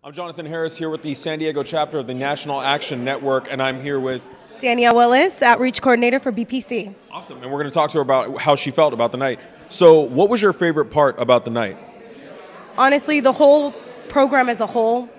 I'm Jonathan Harris here with the San Diego chapter of the National Action Network, and I'm here with Danielle Willis, Outreach Coordinator for BPC. Awesome, and we're going to talk to her about how she felt about the night. So what was your favorite part about the night? Honestly, the whole program as a whole,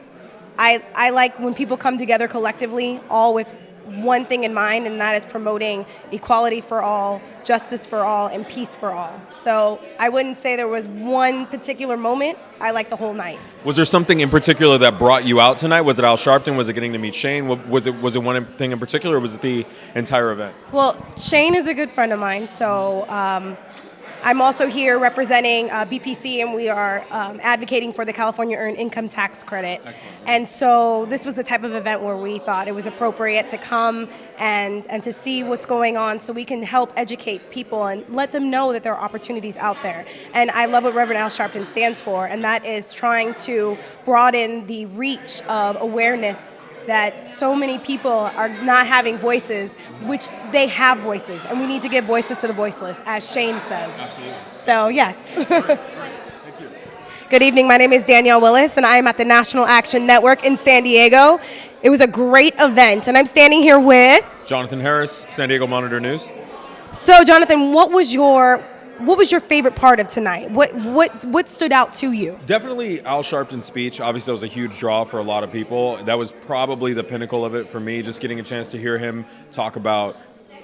I like when people come together collectively, all with one thing in mind, and that is promoting equality for all, justice for all, and peace for all. So I wouldn't say there was one particular moment. I like the whole night. Was there something in particular that brought you out tonight? Was it Al Sharpton? Was it getting to meet Shane? Was it one thing in particular, or was it the entire event? Well, Shane is a good friend of mine, so I'm also here representing BPC, and we are advocating for the California Earned Income Tax Credit. Excellent. And so this was the type of event where we thought it was appropriate to come and to see what's going on so we can help educate people and let them know that there are opportunities out there. And I love what Reverend Al Sharpton stands for, and that is trying to broaden the reach of awareness that so many people are not having voices, which they have voices, and we need to give voices to the voiceless, as Shane says. Absolutely. So, yes. All right. Thank you. Good evening. My name is Danielle Willis, and I am at the National Action Network in San Diego. It was a great event, and I'm standing here with... Jonathan Harris, San Diego Monitor News. So, Jonathan, what was your favorite part of tonight? What stood out to you? Definitely Al Sharpton's speech. Obviously, that was a huge draw for a lot of people. That was probably the pinnacle of it for me, just getting a chance to hear him talk about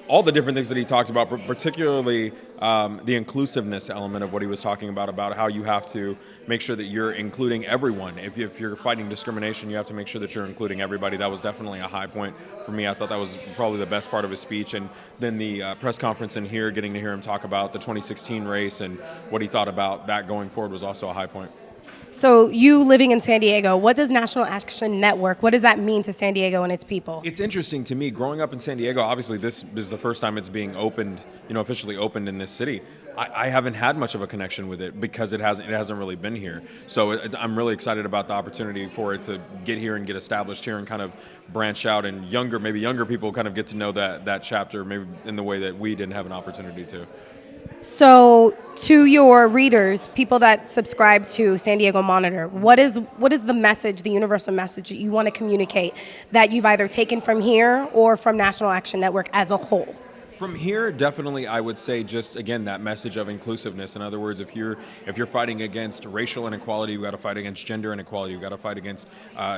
all the different things that he talked about, particularly the inclusiveness element of what he was talking about how you have to make sure that you're including everyone. If you're fighting discrimination, you have to make sure that you're including everybody. That was definitely a high point for me. I thought that was probably the best part of his speech. And then the press conference in here, getting to hear him talk about the 2016 race and what he thought about that going forward was also a high point. So you living in San Diego, what does National Action Network, what does that mean to San Diego and its people? It's interesting to me, growing up in San Diego, obviously this is the first time it's being opened, officially opened in this city. I haven't had much of a connection with it because it hasn't really been here. So I'm really excited about the opportunity for it to get here and get established here and kind of branch out, and maybe younger people kind of get to know that chapter maybe in the way that we didn't have an opportunity to. So to your readers, people that subscribe to San Diego Monitor, what is the message, the universal message that you want to communicate that you've either taken from here or from National Action Network as a whole? From here, definitely, I would say just, again, that message of inclusiveness. In other words, if you're fighting against racial inequality, you've got to fight against gender inequality, you've got to fight against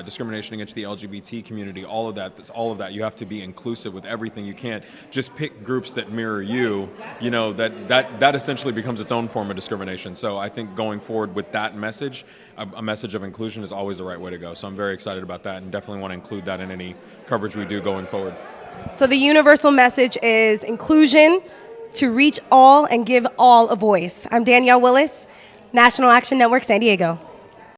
discrimination against the LGBT community, all of that. You have to be inclusive with everything. You can't just pick groups that mirror you. That essentially becomes its own form of discrimination. So I think going forward with that message, a message of inclusion is always the right way to go. So I'm very excited about that and definitely want to include that in any coverage we do going forward. So the universal message is inclusion, to reach all and give all a voice. I'm Danielle Willis, National Action Network, San Diego.